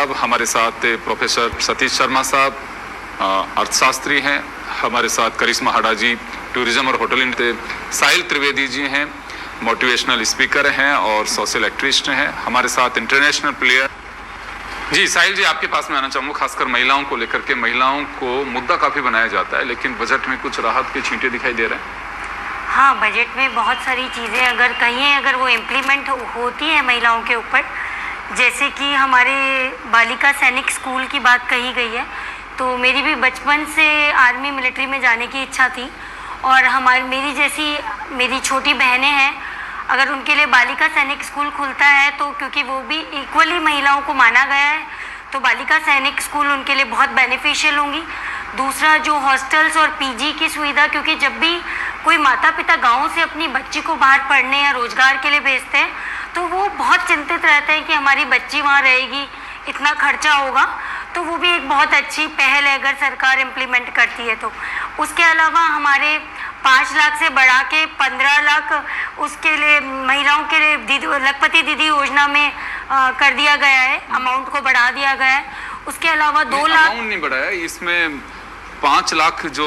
साहब, हमारे साथ प्रोफेसर सतीश शर्मा साहब अर्थशास्त्री हैं, हमारे साथ करिश्मा हाडा जी टूरिज्म और होटल साहिल त्रिवेदी जी हैं, मोटिवेशनल स्पीकर हैं और सोशल एक्टिविस्ट हैं, हमारे साथ इंटरनेशनल प्लेयर। जी साहिल जी, आपके पास में आना चाहूँगा। खासकर महिलाओं को लेकर के, महिलाओं को मुद्दा काफ़ी बनाया जाता है, लेकिन बजट में कुछ राहत के छींटे दिखाई दे रहे हैं। हाँ, बजट में बहुत सारी चीज़ें अगर वो इम्प्लीमेंट होती है महिलाओं के ऊपर, जैसे कि हमारे बालिका सैनिक स्कूल की बात कही गई है, तो मेरी भी बचपन से आर्मी मिलिट्री में जाने की इच्छा थी। और मेरी छोटी बहनें हैं, अगर उनके लिए बालिका सैनिक स्कूल खुलता है तो क्योंकि वो भी इक्वली महिलाओं को माना गया है, तो बालिका सैनिक स्कूल उनके लिए बहुत बेनिफिशियल होंगी। दूसरा, जो हॉस्टल्स और पीजी की सुविधा, क्योंकि जब भी कोई माता पिता गाँव से अपनी बच्ची को बाहर पढ़ने या रोजगार के लिए भेजते हैं तो वो बहुत चिंतित रहते हैं कि हमारी बच्ची वहाँ रहेगी, इतना खर्चा होगा। तो वो भी एक बहुत अच्छी पहल है अगर सरकार इम्प्लीमेंट करती है तो। उसके अलावा हमारे 5 लाख से बढ़ा के 15 लाख उसके लिए महिलाओं के लिए लखपति दीदी योजना में कर दिया गया है, अमाउंट को बढ़ा दिया गया है। उसके अलावा 2 लाख अमाउंट नहीं बढ़ाया, इसमें 5 लाख जो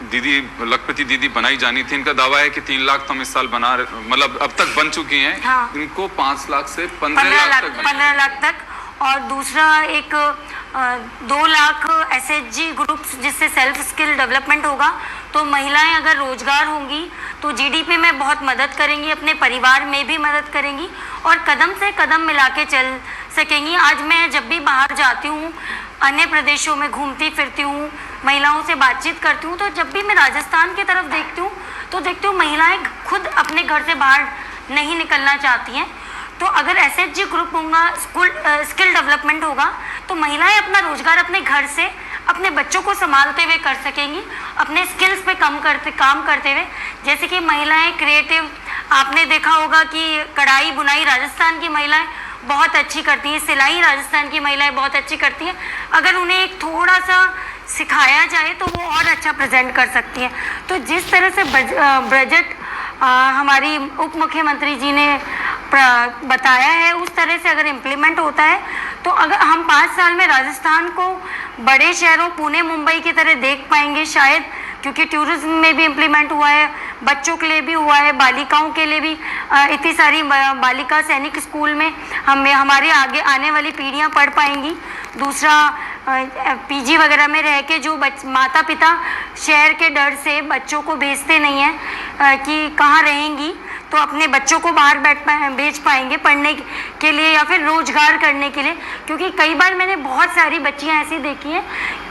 दीदी लखपति दीदी बनाई जानी थी, इनका दावा है कि 3 लाख तो हम इस साल मतलब अब तक बन चुकी हैं। हाँ। इनको 5 लाख से 15 लाख तक। और दूसरा एक 2 लाख SHG ग्रुप्स, जिससे सेल्फ स्किल डेवलपमेंट होगा, तो महिलाएं अगर रोजगार होंगी तो GDP में बहुत मदद करेंगी, अपने परिवार में भी मदद करेंगी और कदम से कदम मिला के चल सकेंगी। आज मैं जब भी बाहर जाती हूँ, अन्य प्रदेशों में घूमती फिरती हूँ, महिलाओं से बातचीत करती हूँ, तो जब भी मैं राजस्थान की तरफ देखती हूँ तो देखती हूँ महिलाएं खुद अपने घर से बाहर नहीं निकलना चाहती हैं। तो अगर SHG ग्रुप होगा, स्किल डेवलपमेंट होगा, तो महिलाएं अपना रोजगार अपने घर से अपने बच्चों को संभालते हुए कर सकेंगी, अपने स्किल्स पे काम करते हुए। जैसे कि महिलाएं क्रिएटिव, आपने देखा होगा कि कढ़ाई बुनाई राजस्थान की महिलाएं बहुत अच्छी करती हैं, सिलाई राजस्थान की महिलाएं बहुत अच्छी करती हैं। अगर उन्हें एक थोड़ा सा सिखाया जाए तो वो और अच्छा प्रेजेंट कर सकती हैं। तो जिस तरह से बजट हमारी उप मुख्यमंत्री जी ने बताया है, उस तरह से अगर इम्प्लीमेंट होता है तो अगर हम 5 साल में राजस्थान को बड़े शहरों पुणे मुंबई की तरह देख पाएंगे शायद, क्योंकि टूरिज्म में भी इम्प्लीमेंट हुआ है, बच्चों के लिए भी हुआ है, बालिकाओं के लिए भी इतनी सारी बालिका सैनिक स्कूल में हमारे आगे आने वाली पीढ़ियां पढ़ पाएंगी। दूसरा, PG वगैरह में रह के जो माता पिता शहर के डर से बच्चों को भेजते नहीं हैं कि कहाँ रहेंगी, तो अपने बच्चों को बाहर भेज पाएंगे पढ़ने के लिए या फिर रोजगार करने के लिए। क्योंकि कई बार मैंने बहुत सारी बच्चियां ऐसी देखी हैं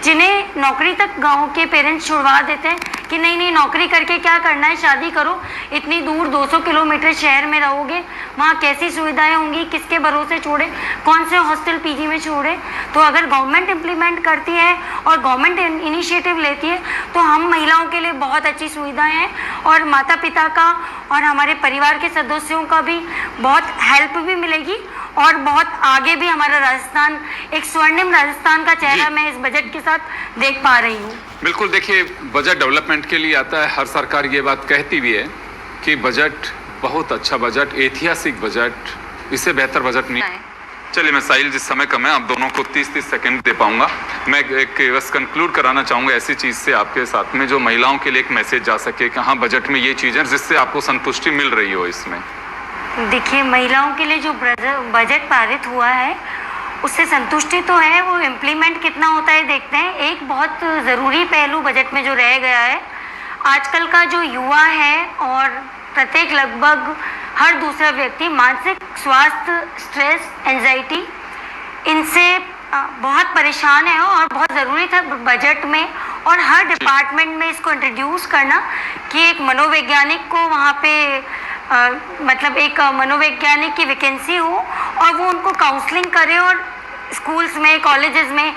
जिन्हें नौकरी तक गांव के पेरेंट्स छुड़वा देते हैं कि नहीं नौकरी करके क्या करना है, शादी करो, इतनी दूर 200 किलोमीटर शहर में रहोगे, वहाँ कैसी सुविधाएं होंगी, किसके भरोसे छोड़े, कौन से हॉस्टल PG में छोड़े। तो अगर गवर्नमेंट इम्प्लीमेंट करती है और गवर्नमेंट इनिशिएटिव लेती है तो हम महिलाओं के लिए बहुत अच्छी सुविधाएं हैं और माता पिता का और हमारे परिवार के सदस्यों का भी बहुत हेल्प भी मिलेगी और बहुत आगे भी हमारा राजस्थान, एक स्वर्णिम राजस्थान का चेहरा मैं इस बजट के साथ देख पा रही हूँ। बिल्कुल, देखिए बजट डेवलपमेंट के लिए आता है, हर सरकार ये बात कहती भी है कि बजट बहुत अच्छा बजट, ऐतिहासिक बजट, इससे बेहतर बजट नहीं। चलिए, मैं साहिल, जिस समय कम है, आप दोनों को 30-30 सेकंड दे पाऊंगा। मैं एक बस कंक्लूड कराना चाहूँगा ऐसी चीज़ से आपके साथ में जो महिलाओं के लिए एक मैसेज जा सके कि हाँ, बजट में ये चीज़ें जिससे आपको संतुष्टि मिल रही हो इसमें। देखिए, महिलाओं के लिए जो बजट पारित हुआ है उससे संतुष्टि तो है, वो इम्प्लीमेंट कितना होता है देखते हैं। एक बहुत ज़रूरी पहलू बजट में जो रह गया है, आजकल का जो युवा है और प्रत्येक लगभग हर दूसरा व्यक्ति मानसिक स्वास्थ्य, स्ट्रेस, एंजाइटी, इनसे बहुत परेशान है और बहुत ज़रूरी था बजट में और हर डिपार्टमेंट में इसको इंट्रोड्यूस करना कि एक मनोवैज्ञानिक को वहाँ पे मतलब एक मनोवैज्ञानिक की वैकेंसी हो और वो उनको काउंसलिंग करे और स्कूल्स में, कॉलेजेस में,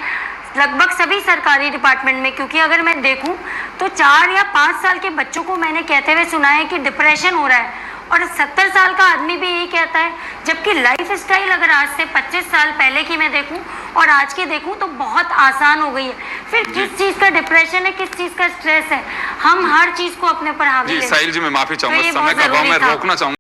लगभग सभी सरकारी डिपार्टमेंट में। क्योंकि अगर मैं देखूं तो 4 या 5 साल के बच्चों को मैंने कहते हुए सुना है कि डिप्रेशन हो रहा है और 70 साल का आदमी भी यही कहता है। जबकि लाइफ स्टाइल अगर आज से 25 साल पहले की मैं देखूं और आज की देखूं तो बहुत आसान हो गई है। फिर किस चीज़ का डिप्रेशन है, किस चीज़ का स्ट्रेस है, हम हर चीज़ को अपने पर हावी। साहिल जी, मैं माफी चाहूँगा, समय का अभाव में रोकना चाहूँगा।